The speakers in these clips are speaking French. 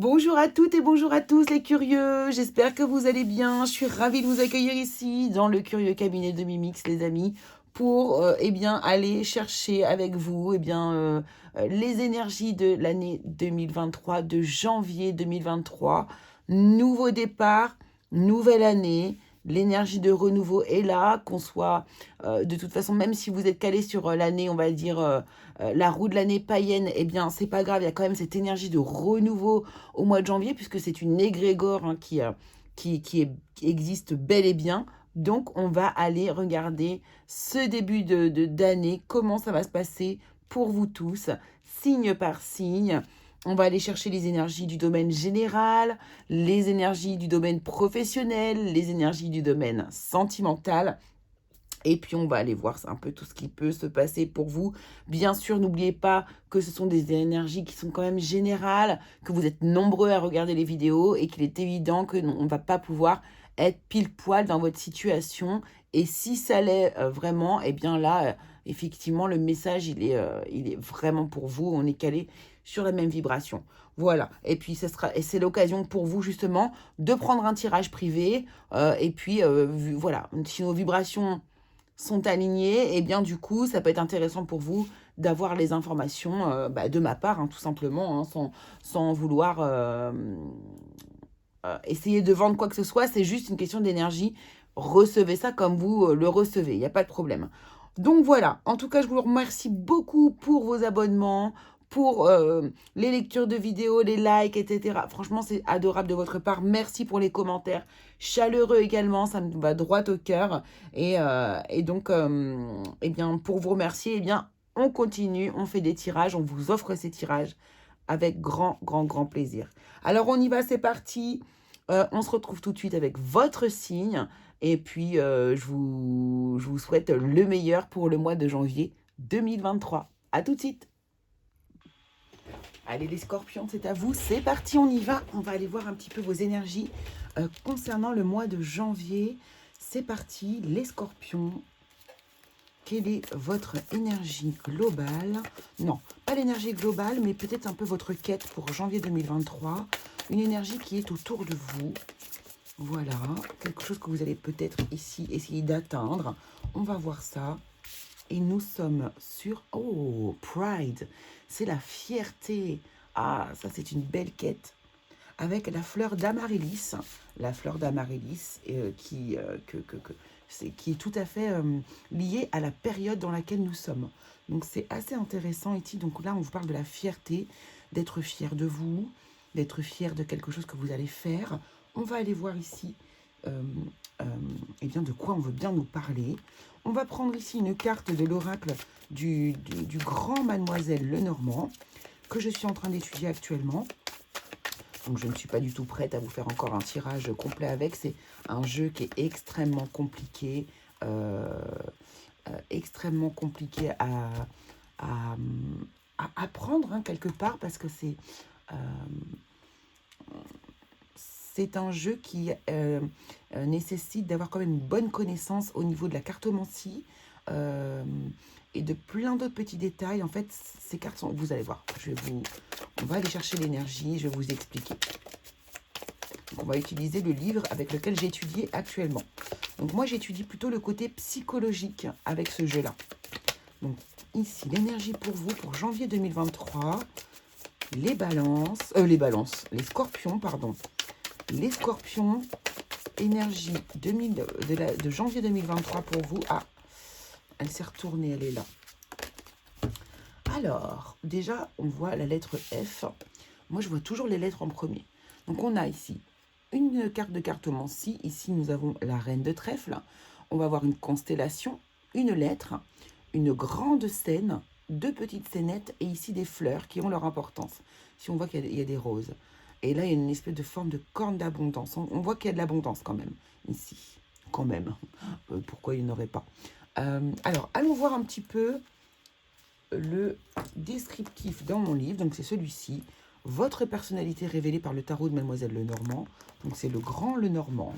Bonjour à toutes et bonjour à tous les curieux, j'espère que vous allez bien, je suis ravie de vous accueillir ici dans le curieux cabinet de Mimix les amis pour aller chercher avec vous les énergies de l'année 2023, de janvier 2023, nouveau départ, nouvelle année. L'énergie de renouveau est là, qu'on soit de toute façon, même si vous êtes calé sur l'année, on va dire la roue de l'année païenne, eh bien c'est pas grave, il y a quand même cette énergie de renouveau au mois de janvier, puisque c'est une égrégore qui existe bel et bien. Donc, on va aller regarder ce début d'année, comment ça va se passer pour vous tous, signe par signe. On va aller chercher les énergies du domaine général, les énergies du domaine professionnel, les énergies du domaine sentimental. Et puis, on va aller voir un peu tout ce qui peut se passer pour vous. Bien sûr, n'oubliez pas que ce sont des énergies qui sont quand même générales, que vous êtes nombreux à regarder les vidéos et qu'il est évident qu'on ne va pas pouvoir être pile poil dans votre situation. Et si ça l'est vraiment, eh bien là, effectivement, le message, il est vraiment pour vous. On est calé sur la même vibration. Voilà. Et puis, c'est l'occasion pour vous, justement, de prendre un tirage privé. Voilà. Si nos vibrations sont alignés, et bien du coup, ça peut être intéressant pour vous d'avoir les informations de ma part, hein, tout simplement, hein, sans vouloir essayer de vendre quoi que ce soit. C'est juste une question d'énergie. Recevez ça comme vous le recevez, il n'y a pas de problème. Donc voilà, en tout cas, je vous remercie beaucoup pour vos abonnements, pour les lectures de vidéos, les likes, etc. Franchement, c'est adorable de votre part. Merci pour les commentaires chaleureux également, ça me va droit au cœur. Pour vous remercier, on continue, on fait des tirages, on vous offre ces tirages avec grand, grand, grand plaisir. Alors, on y va, c'est parti. On se retrouve tout de suite avec votre signe. Et puis, je vous souhaite le meilleur pour le mois de janvier 2023. À tout de suite. Allez les scorpions, c'est à vous. C'est parti, on y va. On va aller voir un petit peu vos énergies concernant le mois de janvier. C'est parti, les scorpions. Quelle est votre énergie globale? Non, pas l'énergie globale, mais peut-être un peu votre quête pour janvier 2023. Une énergie qui est autour de vous. Voilà, quelque chose que vous allez peut-être ici essayer d'atteindre. On va voir ça. Et nous sommes sur... Oh, Pride, c'est la fierté. Ah, ça c'est une belle quête. Avec la fleur d'amaryllis. La fleur d'amaryllis qui est tout à fait liée à la période dans laquelle nous sommes. Donc c'est assez intéressant ici. Donc là, on vous parle de la fierté, d'être fier de vous, d'être fier de quelque chose que vous allez faire. On va aller voir ici de quoi on veut bien nous parler. On va prendre ici une carte de l'oracle du grand Mademoiselle Lenormand que je suis en train d'étudier actuellement. Donc je ne suis pas du tout prête à vous faire encore un tirage complet avec. C'est un jeu qui est extrêmement compliqué à apprendre quelque part parce que c'est un jeu qui nécessite d'avoir quand même une bonne connaissance au niveau de la cartomancie et de plein d'autres petits détails. En fait, ces cartes sont... Vous allez voir, on va aller chercher l'énergie, je vais vous expliquer. Donc, on va utiliser le livre avec lequel j'étudie actuellement. Donc moi, j'étudie plutôt le côté psychologique avec ce jeu-là. Donc ici, l'énergie pour vous pour janvier 2023. Les scorpions, pardon. Les scorpions, énergie de janvier 2023 pour vous. Ah, elle s'est retournée, elle est là. Alors, déjà, on voit la lettre F. Moi, je vois toujours les lettres en premier. Donc, on a ici une carte de cartomancie. Ici, nous avons la reine de trèfle. On va avoir une constellation, une lettre, une grande scène, deux petites scénettes et ici des fleurs qui ont leur importance. Si on voit qu'il y a des roses. Et là, il y a une espèce de forme de corne d'abondance. On voit qu'il y a de l'abondance quand même, ici. Quand même. Pourquoi il n'y en aurait pas? Alors, allons voir un petit peu le descriptif dans mon livre. Donc, c'est celui-ci. Votre personnalité révélée par le tarot de Mademoiselle Lenormand. Donc, c'est le grand Lenormand.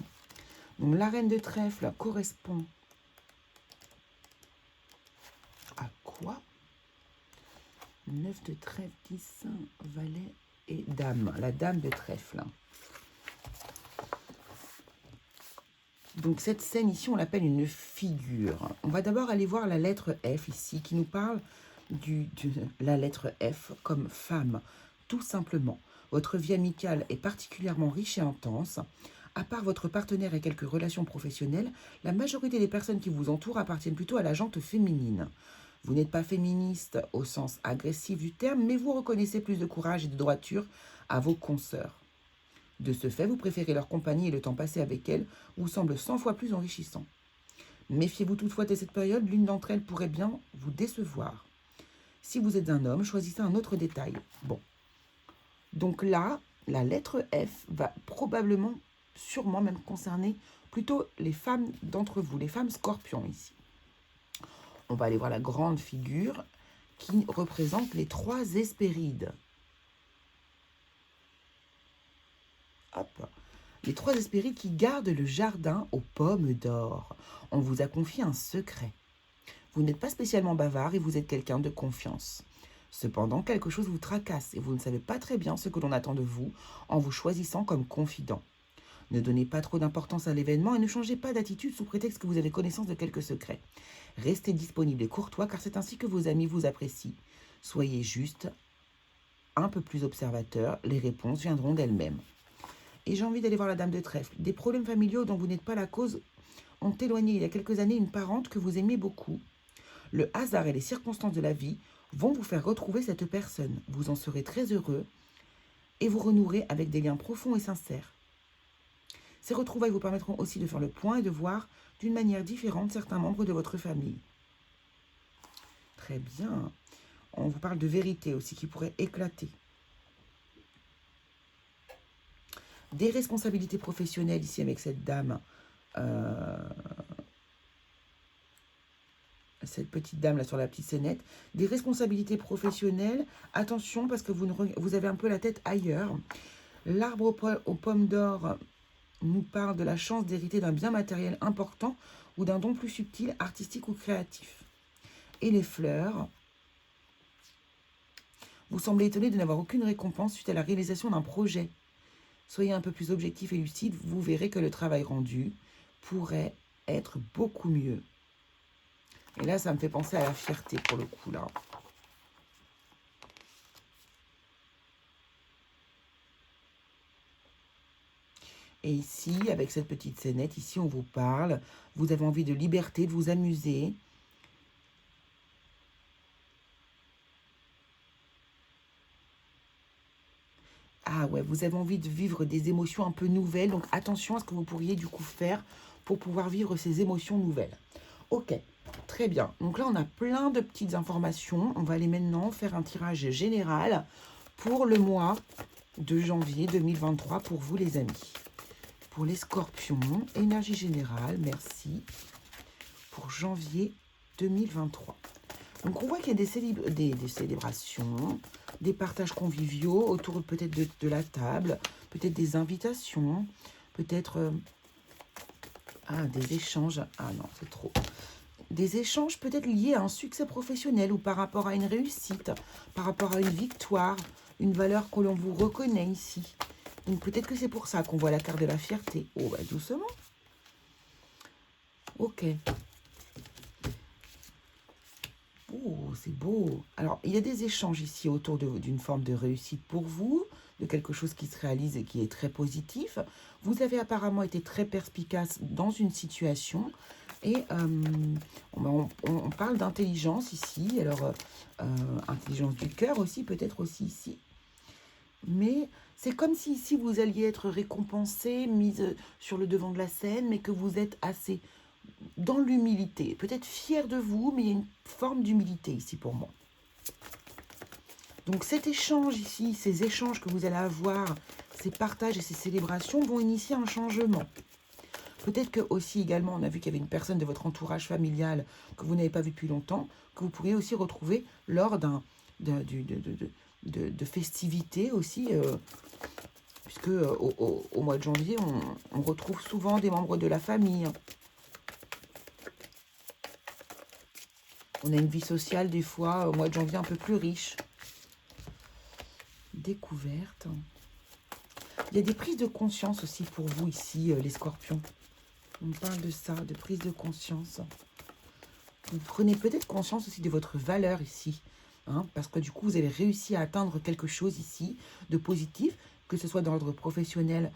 Donc, la reine de trèfle correspond à quoi? 9 de trèfle, 10, valet, et dame. La dame de trèfle. Donc cette scène ici, on l'appelle une figure. On va d'abord aller voir la lettre F ici, qui nous parle de la lettre F comme femme, tout simplement. Votre vie amicale est particulièrement riche et intense. À part votre partenaire et quelques relations professionnelles, la majorité des personnes qui vous entourent appartiennent plutôt à la gente féminine. Vous n'êtes pas féministe au sens agressif du terme, mais vous reconnaissez plus de courage et de droiture à vos consoeurs. De ce fait, vous préférez leur compagnie et le temps passé avec elles vous semble 100 fois plus enrichissant. Méfiez-vous toutefois de cette période, l'une d'entre elles pourrait bien vous décevoir. Si vous êtes un homme, choisissez un autre détail. Bon. Donc là, la lettre F va probablement, sûrement même concerner plutôt les femmes d'entre vous, les femmes scorpions ici. On va aller voir la grande figure qui représente les 3 Hespérides. Hop. Les 3 Hespérides qui gardent le jardin aux pommes d'or. On vous a confié un secret. Vous n'êtes pas spécialement bavard et vous êtes quelqu'un de confiance. Cependant, quelque chose vous tracasse et vous ne savez pas très bien ce que l'on attend de vous en vous choisissant comme confident. Ne donnez pas trop d'importance à l'événement et ne changez pas d'attitude sous prétexte que vous avez connaissance de quelques secrets. Restez disponible et courtois car c'est ainsi que vos amis vous apprécient. Soyez juste un peu plus observateur, les réponses viendront d'elles-mêmes. Et j'ai envie d'aller voir la dame de trèfle. Des problèmes familiaux dont vous n'êtes pas la cause ont éloigné il y a quelques années une parente que vous aimiez beaucoup. Le hasard et les circonstances de la vie vont vous faire retrouver cette personne. Vous en serez très heureux et vous renouerez avec des liens profonds et sincères. Ces retrouvailles vous permettront aussi de faire le point et de voir d'une manière différente certains membres de votre famille. Très bien. On vous parle de vérité aussi qui pourrait éclater. Des responsabilités professionnelles ici avec cette dame. Cette petite dame là sur la petite scénette. Des responsabilités professionnelles. Attention parce que vous avez un peu la tête ailleurs. L'arbre aux pommes d'or nous parle de la chance d'hériter d'un bien matériel important ou d'un don plus subtil, artistique ou créatif. Et les fleurs. Vous semblez étonné de n'avoir aucune récompense suite à la réalisation d'un projet. Soyez un peu plus objectif et lucide, vous verrez que le travail rendu pourrait être beaucoup mieux. Et là, ça me fait penser à la fierté pour le coup, là. Et ici, avec cette petite scénette, ici, on vous parle. Vous avez envie de liberté, de vous amuser. Ah ouais, vous avez envie de vivre des émotions un peu nouvelles. Donc, attention à ce que vous pourriez du coup faire pour pouvoir vivre ces émotions nouvelles. Ok, très bien. Donc là, on a plein de petites informations. On va aller maintenant faire un tirage général pour le mois de janvier 2023 pour vous, les amis. Pour les scorpions, énergie générale, merci. Pour janvier 2023. Donc, on voit qu'il y a des célébrations, des partages conviviaux autour peut-être de la table, peut-être des invitations, peut-être des échanges. Ah non, c'est trop. Des échanges peut-être liés à un succès professionnel ou par rapport à une réussite, par rapport à une victoire, une valeur que l'on vous reconnaît ici. Donc, peut-être que c'est pour ça qu'on voit la carte de la fierté. Oh, bah, doucement. Ok. Oh, c'est beau. Alors, il y a des échanges ici autour d'une forme de réussite pour vous, de quelque chose qui se réalise et qui est très positif. Vous avez apparemment été très perspicace dans une situation. Et on parle d'intelligence ici. Alors, intelligence du cœur aussi, peut-être aussi ici. Mais c'est comme si ici, vous alliez être récompensé, mise sur le devant de la scène, mais que vous êtes assez dans l'humilité, peut-être fier de vous, mais il y a une forme d'humilité ici pour moi. Donc cet échange ici, ces échanges que vous allez avoir, ces partages et ces célébrations vont initier un changement. Peut-être que aussi également, on a vu qu'il y avait une personne de votre entourage familial que vous n'avez pas vu depuis longtemps, que vous pourriez aussi retrouver lors de festivités aussi, puisque au mois de janvier, on retrouve souvent des membres de la famille. On a une vie sociale, des fois, au mois de janvier, un peu plus riche. découverte. Il y a des prises de conscience aussi pour vous ici, les scorpions. On parle de ça, de prise de conscience. Vous prenez peut-être conscience aussi de votre valeur ici. Hein, parce que du coup, vous avez réussi à atteindre quelque chose ici de positif, que ce soit dans l'ordre professionnel,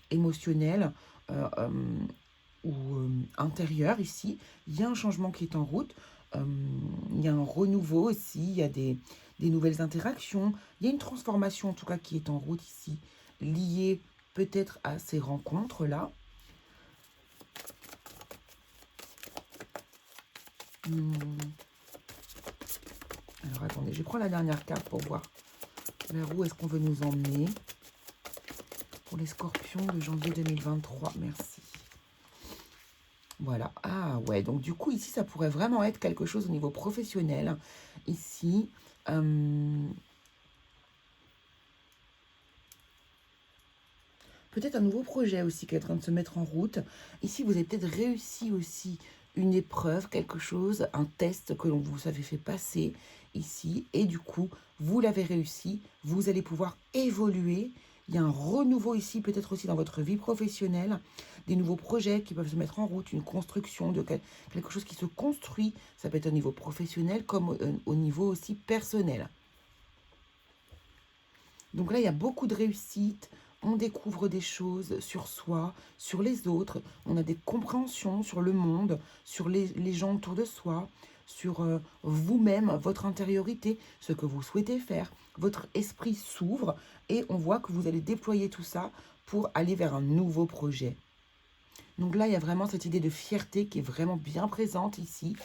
émotionnel ou intérieur ici. Il y a un changement qui est en route. Il y a un renouveau aussi. Il y a des nouvelles interactions. Il y a une transformation en tout cas qui est en route ici, liée peut-être à ces rencontres-là. Alors attendez, je prends la dernière carte pour voir vers où est-ce qu'on veut nous emmener. Pour les scorpions de janvier 2023, merci. Voilà, ah ouais, donc du coup ici ça pourrait vraiment être quelque chose au niveau professionnel. Ici, peut-être un nouveau projet aussi qui est en train de se mettre en route. Ici, vous avez peut-être réussi aussi une épreuve, quelque chose, un test que l'on vous avait fait passer ici. Et du coup, vous l'avez réussi. Vous allez pouvoir évoluer. Il y a un renouveau ici, peut-être aussi dans votre vie professionnelle. Des nouveaux projets qui peuvent se mettre en route. Une construction de quelque chose qui se construit. Ça peut être au niveau professionnel comme au niveau aussi personnel. Donc là, il y a beaucoup de réussite. On découvre des choses sur soi, sur les autres. On a des compréhensions sur le monde, sur les gens autour de soi, sur vous-même, votre intériorité, ce que vous souhaitez faire. Votre esprit s'ouvre et on voit que vous allez déployer tout ça pour aller vers un nouveau projet. Donc là, il y a vraiment cette idée de fierté qui est vraiment bien présente ici.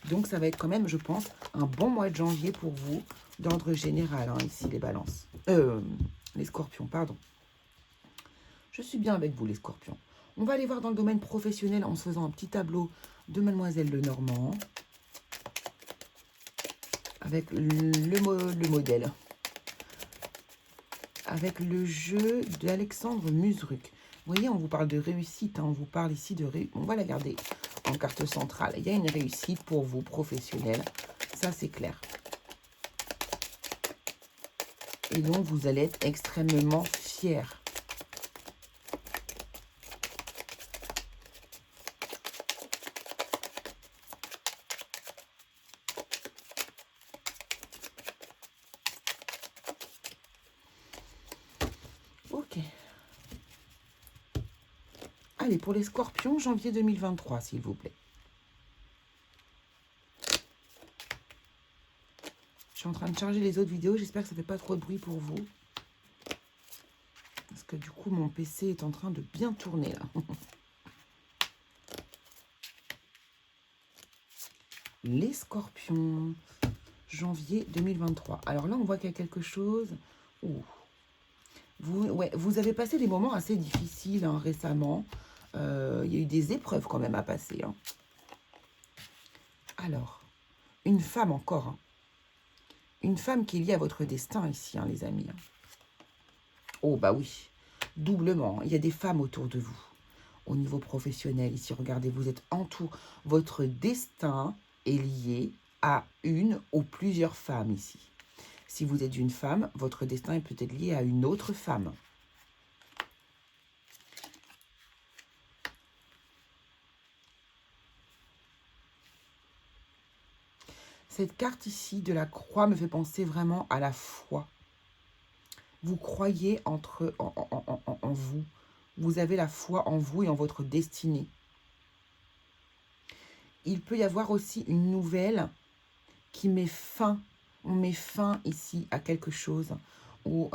Donc ça va être quand même, je pense, un bon mois de janvier pour vous, d'ordre général, hein, ici, les balances. Les scorpions, pardon. Je suis bien avec vous, les scorpions. On va aller voir dans le domaine professionnel en se faisant un petit tableau de Mademoiselle Lenormand. Avec le modèle. Avec le jeu d'Alexandre Musruc. Vous voyez, on vous parle de réussite. Hein, on vous parle ici de réussite. On va la garder en carte centrale. Il y a une réussite pour vous, professionnels. Ça, c'est clair. Et donc, vous allez être extrêmement fiers. Ok. Allez, pour les scorpions, janvier 2023, s'il vous plaît. Je suis en train de charger les autres vidéos. J'espère que ça ne fait pas trop de bruit pour vous. Parce que du coup, mon PC est en train de bien tourner, là. Les scorpions, janvier 2023. Alors là, on voit qu'il y a quelque chose... Ouh. Vous avez passé des moments assez difficiles hein, récemment. Il y a eu des épreuves quand même à passer. Hein. Alors, une femme encore. Hein. Une femme qui est liée à votre destin ici, hein, les amis. Hein. Oh, bah oui. Doublement. Il y a des femmes autour de vous. Au niveau professionnel, ici, regardez, vous êtes entouré. Votre destin est lié à une ou plusieurs femmes ici. Si vous êtes une femme, votre destin est peut-être lié à une autre femme. Cette carte ici de la croix me fait penser vraiment à la foi. Vous croyez en vous. Vous avez la foi en vous et en votre destinée. Il peut y avoir aussi une nouvelle qui met fin. On met fin ici à quelque chose où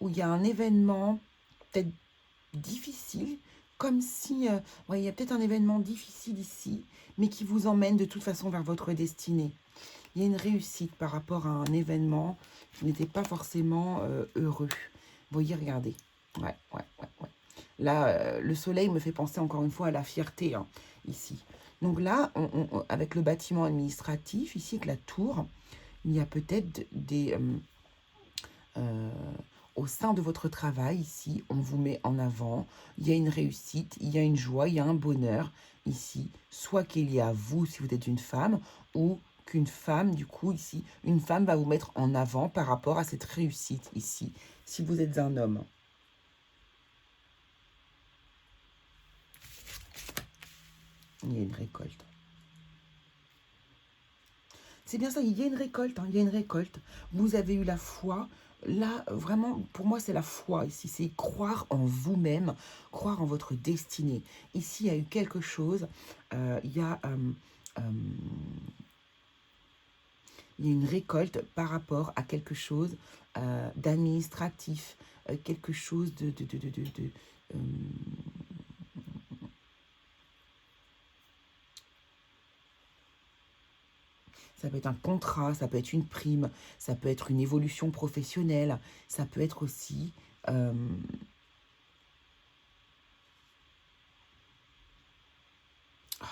il y a un événement peut-être difficile, comme si il y a peut-être un événement difficile ici, mais qui vous emmène de toute façon vers votre destinée. Il y a une réussite par rapport à un événement qui n'était pas forcément heureux. Vous voyez, regardez. Ouais. Là, le soleil me fait penser encore une fois à la fierté, hein, ici. Donc là, avec le bâtiment administratif, ici avec la tour, il y a peut-être des... au sein de votre travail, ici, on vous met en avant. Il y a une réussite, il y a une joie, il y a un bonheur ici. Soit qu'il y a vous, si vous êtes une femme, ou qu'une femme, du coup, ici, une femme va vous mettre en avant par rapport à cette réussite ici, si vous êtes un homme. Il y a une récolte. C'est bien ça, il y a une récolte, hein, il y a une récolte. Vous avez eu la foi. Là, vraiment, pour moi, c'est la foi ici. C'est croire en vous-même, croire en votre destinée. Ici, il y a eu quelque chose. Il y a une récolte par rapport à quelque chose d'administratif, quelque chose ça peut être un contrat, ça peut être une prime, ça peut être une évolution professionnelle, ça peut être aussi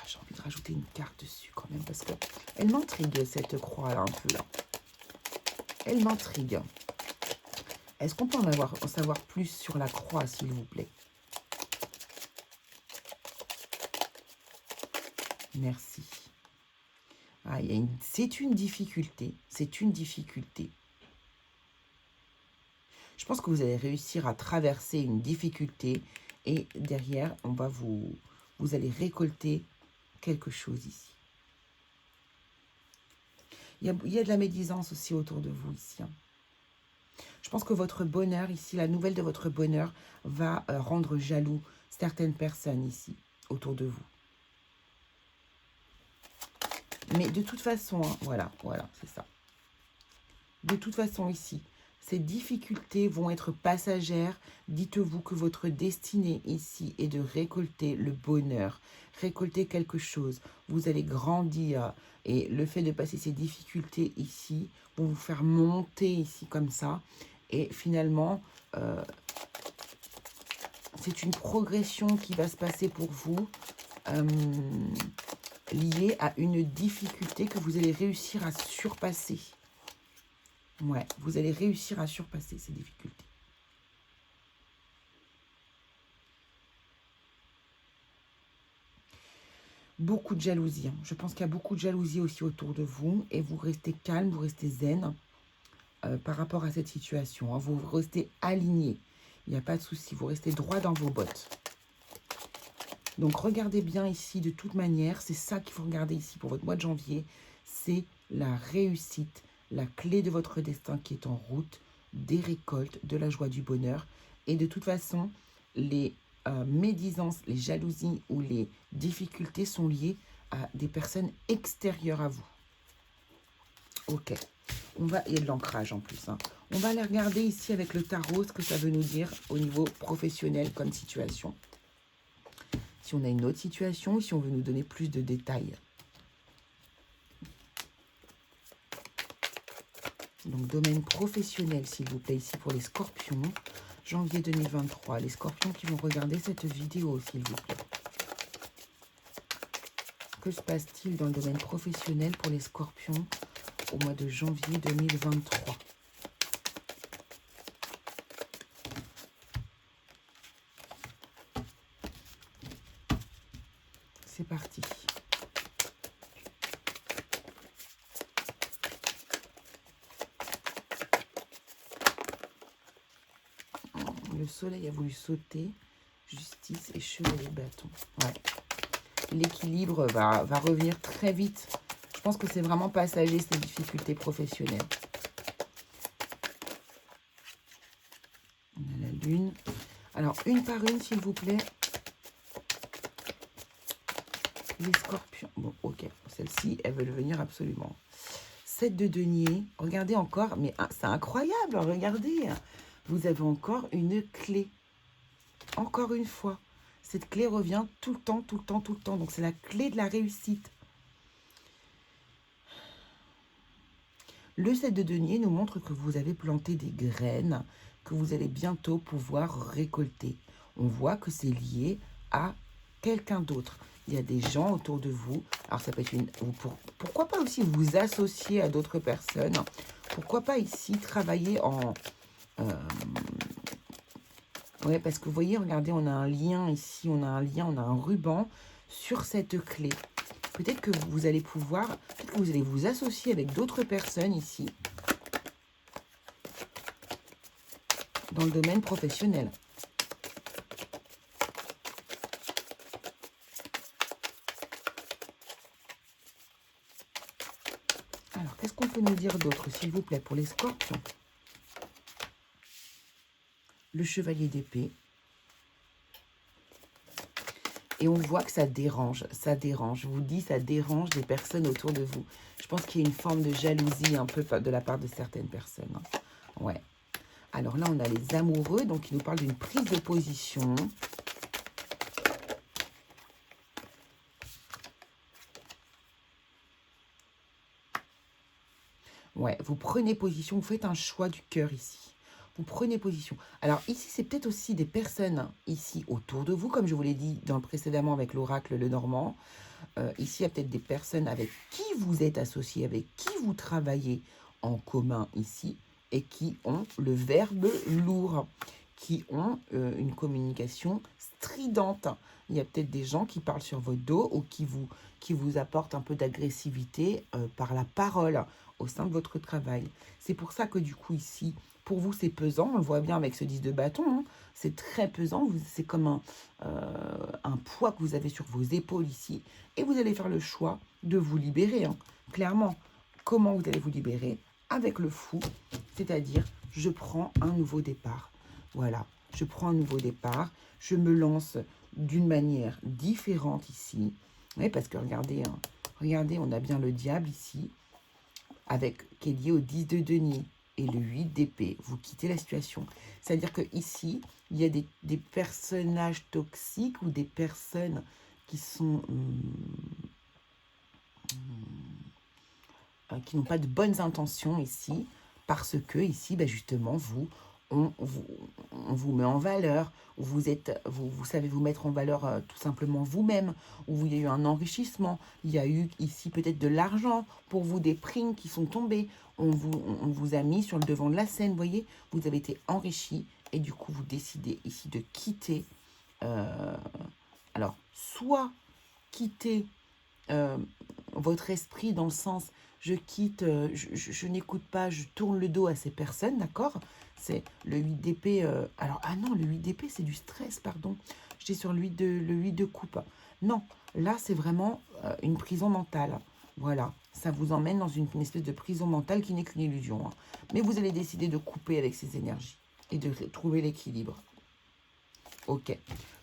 j'ai envie de rajouter une carte dessus quand même parce que elle m'intrigue cette croix là un peu là. Elle m'intrigue. Est-ce qu'on peut en savoir plus sur la croix s'il vous plaît? Merci. Ah, c'est une difficulté. C'est une difficulté. Je pense que vous allez réussir à traverser une difficulté et derrière, vous allez récolter quelque chose ici. Il y a de la médisance aussi autour de vous ici. Hein. Je pense que votre bonheur ici, la nouvelle de votre bonheur va rendre jaloux certaines personnes ici, autour de vous. Mais de toute façon, hein, voilà, c'est ça. De toute façon ici, ces difficultés vont être passagères. Dites-vous que votre destinée ici est de récolter le bonheur, récolter quelque chose. Vous allez grandir et le fait de passer ces difficultés ici vont vous faire monter ici comme ça. Et finalement, c'est une progression qui va se passer pour vous liée à une difficulté que vous allez réussir à surpasser. Ouais, vous allez réussir à surpasser ces difficultés. Beaucoup de jalousie. Hein. Je pense qu'il y a beaucoup de jalousie aussi autour de vous. Et vous restez calme, vous restez zen par rapport à cette situation. Hein. Vous restez aligné. Il n'y a pas de souci. Vous restez droit dans vos bottes. Donc, regardez bien ici de toute manière. C'est ça qu'il faut regarder ici pour votre mois de janvier. C'est la réussite, la clé de votre destin qui est en route, des récoltes, de la joie, du bonheur. Et de toute façon, les médisances, les jalousies ou les difficultés sont liées à des personnes extérieures à vous. Ok. Il y a de l'ancrage en plus. Hein. On va aller regarder ici avec le tarot ce que ça veut nous dire au niveau professionnel comme situation. Si on a une autre situation, si on veut nous donner plus de détails. Donc, domaine professionnel, s'il vous plaît, ici pour les scorpions. Janvier 2023. Les scorpions qui vont regarder cette vidéo, s'il vous plaît. Que se passe-t-il dans le domaine professionnel pour les scorpions au mois de janvier 2023? C'est parti. Le soleil a voulu sauter. Justice et chevalier bâton. Ouais. L'équilibre va revenir très vite. Je pense que c'est vraiment passager ces difficultés professionnelles. On a la lune. Alors, une par une, s'il vous plaît. Les scorpions. Bon, ok. Celle-ci, elles veulent venir absolument. 7 de denier. Regardez encore. Mais c'est incroyable. Regardez. Vous avez encore une clé. Encore une fois. Cette clé revient tout le temps, tout le temps, tout le temps. Donc, c'est la clé de la réussite. Le 7 de denier nous montre que vous avez planté des graines que vous allez bientôt pouvoir récolter. On voit que c'est lié à quelqu'un d'autre. Il y a des gens autour de vous. Alors, ça peut être pourquoi pas aussi vous associer à d'autres personnes. Pourquoi pas ici travailler Ouais, parce que vous voyez, regardez, on a un lien ici, on a un lien, on a un ruban sur cette clé. Peut-être que vous allez pouvoir, peut-être que vous allez vous associer avec d'autres personnes ici, dans le domaine professionnel. Alors, qu'est-ce qu'on peut nous dire d'autre, s'il vous plaît, pour les scorpions? Le chevalier d'épée. Et on voit que ça dérange, ça dérange. Je vous dis, ça dérange les personnes autour de vous. Je pense qu'il y a une forme de jalousie un peu de la part de certaines personnes. Hein. Ouais. Alors là, on a les amoureux, donc ils nous parlent d'une prise de position. Ouais, vous prenez position, vous faites un choix du cœur ici. Vous prenez position. Alors ici, c'est peut-être aussi des personnes ici autour de vous, comme je vous l'ai dit précédemment avec l'oracle Lenormand. Ici, il y a peut-être des personnes avec qui vous êtes associés, avec qui vous travaillez en commun ici, et qui ont le verbe lourd, qui ont une communication stridente. Il y a peut-être des gens qui parlent sur votre dos ou qui vous apportent un peu d'agressivité par la parole au sein de votre travail. C'est pour ça que du coup ici, pour vous c'est pesant, on le voit bien avec ce 10 de bâton, hein, c'est très pesant, c'est comme un poids que vous avez sur vos épaules ici, et vous allez faire le choix de vous libérer, hein, clairement. Comment vous allez vous libérer? Avec le fou, c'est-à-dire je prends un nouveau départ. Voilà, je prends un nouveau départ, je me lance d'une manière différente ici. Oui, parce que regardez, hein, regardez, on a bien le diable ici, qui est lié au 10 de denier et le 8 d'épée. Vous quittez la situation. C'est-à-dire que ici, il y a des personnages toxiques ou des personnes qui sont qui n'ont pas de bonnes intentions ici, parce que ici, ben justement, on vous met en valeur, vous savez vous mettre en valeur tout simplement vous-même, où il y a eu un enrichissement, il y a eu ici peut-être de l'argent, pour vous des primes qui sont tombées, on vous a mis sur le devant de la scène, vous voyez, vous avez été enrichi, et du coup vous décidez ici de quitter, alors soit quitter votre esprit dans le sens je quitte, je n'écoute pas, je tourne le dos à ces personnes, d'accord? C'est le 8 d'épée. Alors, ah non, le 8 d'épée, c'est du stress, pardon. J'étais sur le 8 de coupe. Non, là, c'est vraiment une prison mentale. Voilà, ça vous emmène dans une espèce de prison mentale qui n'est qu'une illusion. Hein. Mais vous allez décider de couper avec ces énergies et de trouver l'équilibre. Ok.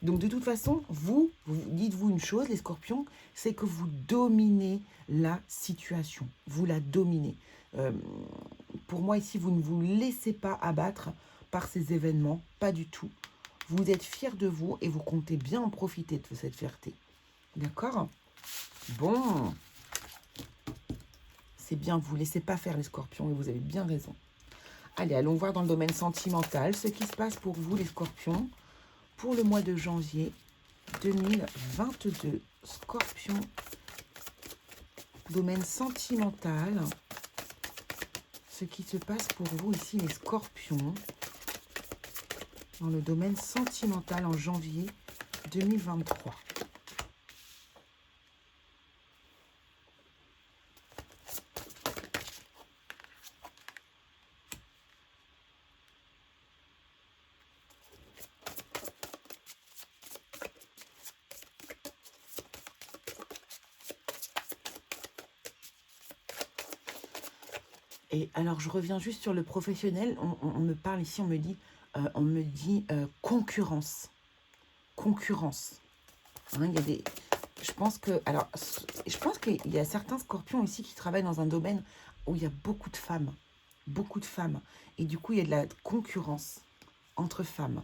Donc, de toute façon, vous dites-vous une chose, les scorpions, c'est que vous dominez la situation. Vous la dominez. Pour moi, ici, vous ne vous laissez pas abattre par ces événements. Pas du tout. Vous êtes fiers de vous et vous comptez bien en profiter de cette fierté. D'accord? Bon. C'est bien, vous ne laissez pas faire les scorpions et vous avez bien raison. Allez, allons voir dans le domaine sentimental ce qui se passe pour vous, les scorpions. Pour le mois de janvier 2022, Scorpion, domaine sentimental, ce qui se passe pour vous ici les scorpions, dans le domaine sentimental en janvier 2023. Et alors, je reviens juste sur le professionnel. On me parle ici, on me dit concurrence. Concurrence. Hein, il y a des... Je pense qu'il y a certains scorpions ici qui travaillent dans un domaine où il y a beaucoup de femmes. Beaucoup de femmes. Et du coup, il y a de la concurrence entre femmes.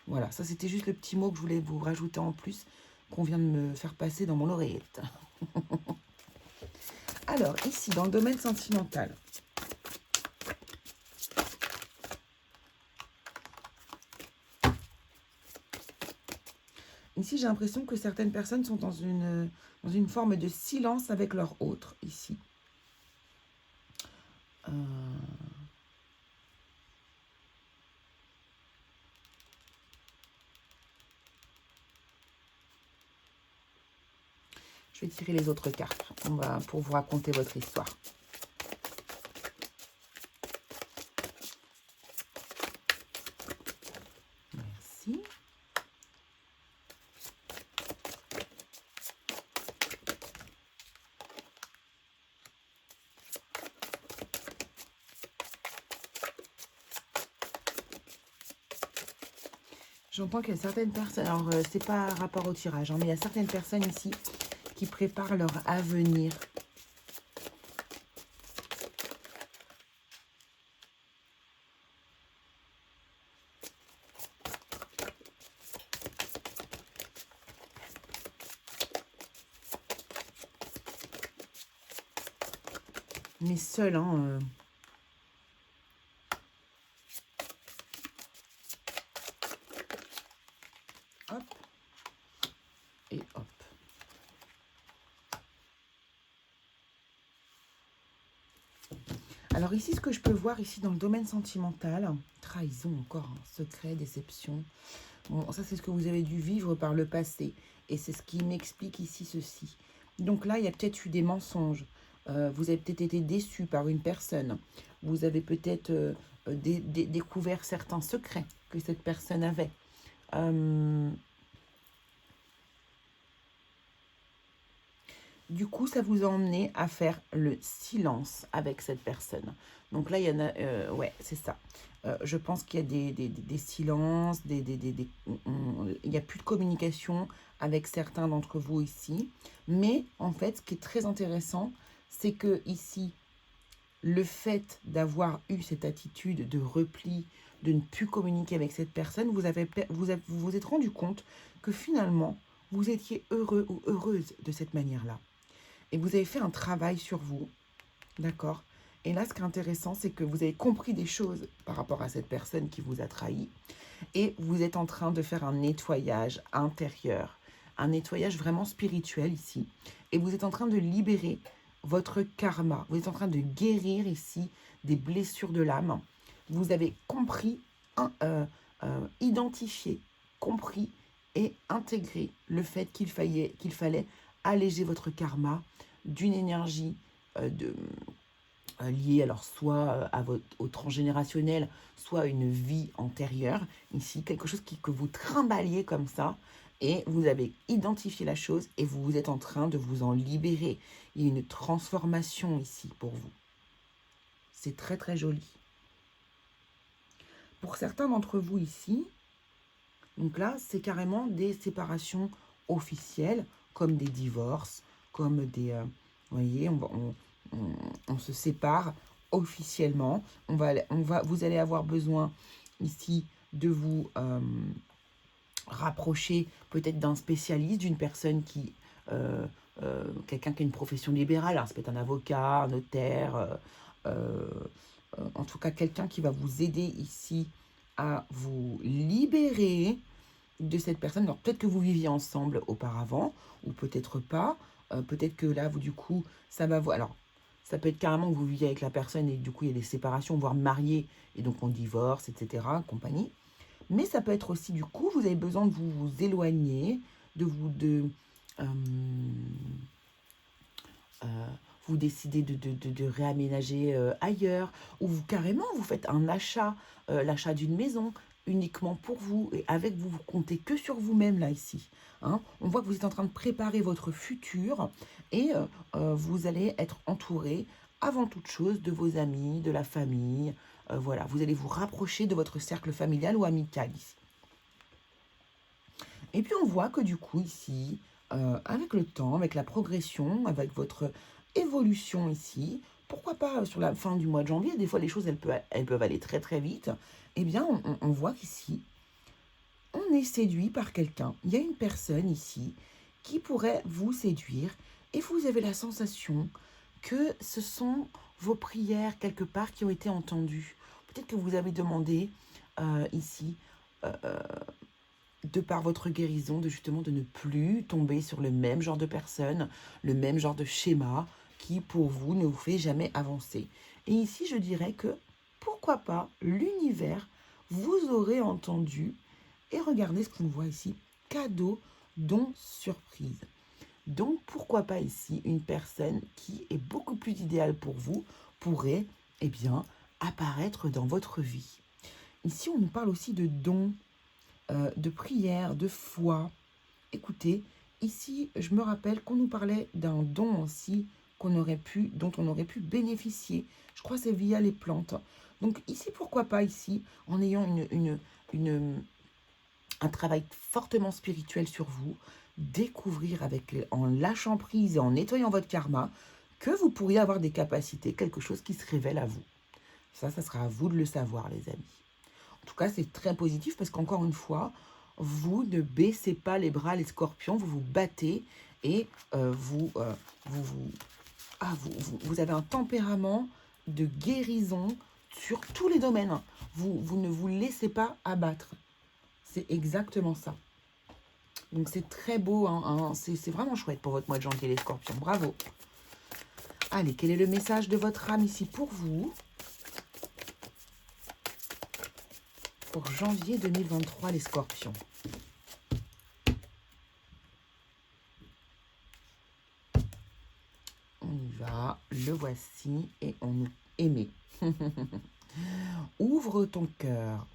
Voilà, ça c'était juste le petit mot que je voulais vous rajouter en plus, qu'on vient de me faire passer dans mon oreillette. Alors, ici, dans le domaine sentimental, ici, j'ai l'impression que certaines personnes sont dans une forme de silence avec leur autre, ici. Je vais tirer les autres cartes pour vous raconter votre histoire. Merci. J'entends qu'il y a certaines personnes, alors c'est pas rapport au tirage, hein, mais il y a certaines personnes ici qui préparent leur avenir. Mais seul, hein. Hop. Et hop. Alors ici, ce que je peux voir ici dans le domaine sentimental, trahison encore, hein, secret, déception. Bon, ça c'est ce que vous avez dû vivre par le passé. Et c'est ce qui m'explique ici ceci. Donc là, il y a peut-être eu des mensonges. Vous avez peut-être été déçu par une personne. Vous avez peut-être découvert certains secrets que cette personne avait. Du coup, ça vous a emmené à faire le silence avec cette personne. Donc là, il y en a... ouais, c'est ça. Je pense qu'il y a des silences, il n'y a plus de communication avec certains d'entre vous ici. Mais en fait, ce qui est très intéressant, c'est que ici, le fait d'avoir eu cette attitude de repli, de ne plus communiquer avec cette personne, vous vous êtes rendu compte que finalement, vous étiez heureux ou heureuse de cette manière-là. Et vous avez fait un travail sur vous, d'accord? Et là, ce qui est intéressant, c'est que vous avez compris des choses par rapport à cette personne qui vous a trahi. Et vous êtes en train de faire un nettoyage intérieur, un nettoyage vraiment spirituel ici. Et vous êtes en train de libérer votre karma. Vous êtes en train de guérir ici des blessures de l'âme. Vous avez compris, identifié, compris et intégré le fait qu'il fallait alléger votre karma d'une énergie liée alors soit au transgénérationnel, soit à une vie antérieure. Ici, quelque chose que vous trimballiez comme ça, et vous avez identifié la chose et vous êtes en train de vous en libérer. Il y a une transformation ici pour vous. C'est très très joli. Pour certains d'entre vous ici, donc là, c'est carrément des séparations officielles, comme des divorces, comme des... vous voyez, on se sépare officiellement. Vous allez avoir besoin ici de vous rapprocher peut-être d'un spécialiste, d'une personne qui... quelqu'un qui a une profession libérale, alors ça peut être un avocat, un notaire, en tout cas quelqu'un qui va vous aider ici à vous libérer de cette personne. Alors peut-être que vous viviez ensemble auparavant, ou peut-être pas. Peut-être que là, vous, du coup, ça va vous... Alors, ça peut être carrément que vous viviez avec la personne et du coup, il y a des séparations, voire mariés, et donc on divorce, etc., compagnie. Mais ça peut être aussi, du coup, vous avez besoin de vous éloigner, euh, vous décidez de réaménager ailleurs, ou vous carrément, vous faites un achat, l'achat d'une maison, uniquement pour vous, et avec vous, vous comptez que sur vous-même, là, ici. Hein. On voit que vous êtes en train de préparer votre futur, et vous allez être entouré, avant toute chose, de vos amis, de la famille. Voilà, vous allez vous rapprocher de votre cercle familial ou amical, ici. Et puis, on voit que, du coup, ici, avec le temps, avec la progression, avec votre évolution ici, pourquoi pas sur la fin du mois de janvier, des fois, les choses, elles peuvent aller très, très vite. Eh bien, on voit qu'ici, on est séduit par quelqu'un. Il y a une personne ici qui pourrait vous séduire et vous avez la sensation que ce sont vos prières quelque part qui ont été entendues. Peut-être que vous avez demandé ici, de par votre guérison, de ne plus tomber sur le même genre de personne, le même genre de schéma qui, pour vous, ne vous fait jamais avancer. Et ici, je dirais que, pourquoi pas, l'univers vous aurait entendu. Et regardez ce qu'on voit ici, cadeau, don, surprise. Donc, pourquoi pas ici, une personne qui est beaucoup plus idéale pour vous pourrait, eh bien, apparaître dans votre vie. Ici, on nous parle aussi de dons, de prière, de foi. Écoutez, ici, je me rappelle qu'on nous parlait d'un don aussi dont on aurait pu bénéficier. Je crois que c'est via les plantes. Donc ici, pourquoi pas ici, en ayant un travail fortement spirituel sur vous, découvrir en lâchant prise et en nettoyant votre karma, que vous pourriez avoir des capacités, quelque chose qui se révèle à vous. Ça sera à vous de le savoir, les amis. En tout cas, c'est très positif parce qu'encore une fois, vous ne baissez pas les bras, les scorpions, vous vous battez et vous avez un tempérament de guérison sur tous les domaines. Vous ne vous laissez pas abattre. C'est exactement ça. Donc c'est très beau, hein, c'est vraiment chouette pour votre mois de janvier, les scorpions. Bravo. Allez, quel est le message de votre âme ici pour vous ? Pour janvier 2023, les scorpions. On y va, le voici et on nous émet. Ouvre ton cœur,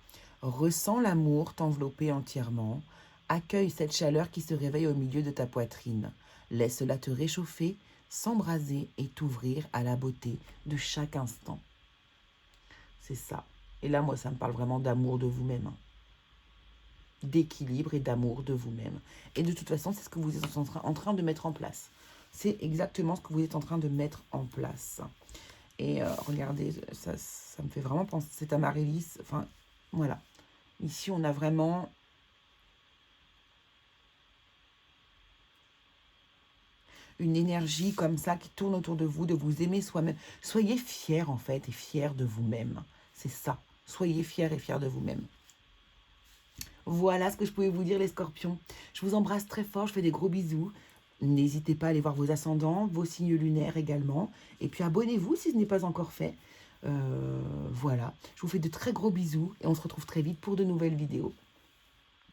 ressens l'amour t'envelopper entièrement, accueille cette chaleur qui se réveille au milieu de ta poitrine. Laisse-la te réchauffer, s'embraser et t'ouvrir à la beauté de chaque instant. C'est ça. Et là, moi, ça me parle vraiment d'amour de vous-même. D'équilibre et d'amour de vous-même. Et de toute façon, c'est ce que vous êtes en train de mettre en place. C'est exactement ce que vous êtes en train de mettre en place. Et regardez, ça me fait vraiment penser, c'est Amaryllis, enfin, voilà. Ici, on a vraiment une énergie comme ça qui tourne autour de vous, de vous aimer soi-même. Soyez fiers, en fait, et fiers de vous-même. C'est ça. Soyez fiers et fiers de vous-même. Voilà ce que je pouvais vous dire, les scorpions. Je vous embrasse très fort, je fais des gros bisous. N'hésitez pas à aller voir vos ascendants, vos signes lunaires également. Et puis abonnez-vous si ce n'est pas encore fait. Voilà, je vous fais de très gros bisous et on se retrouve très vite pour de nouvelles vidéos.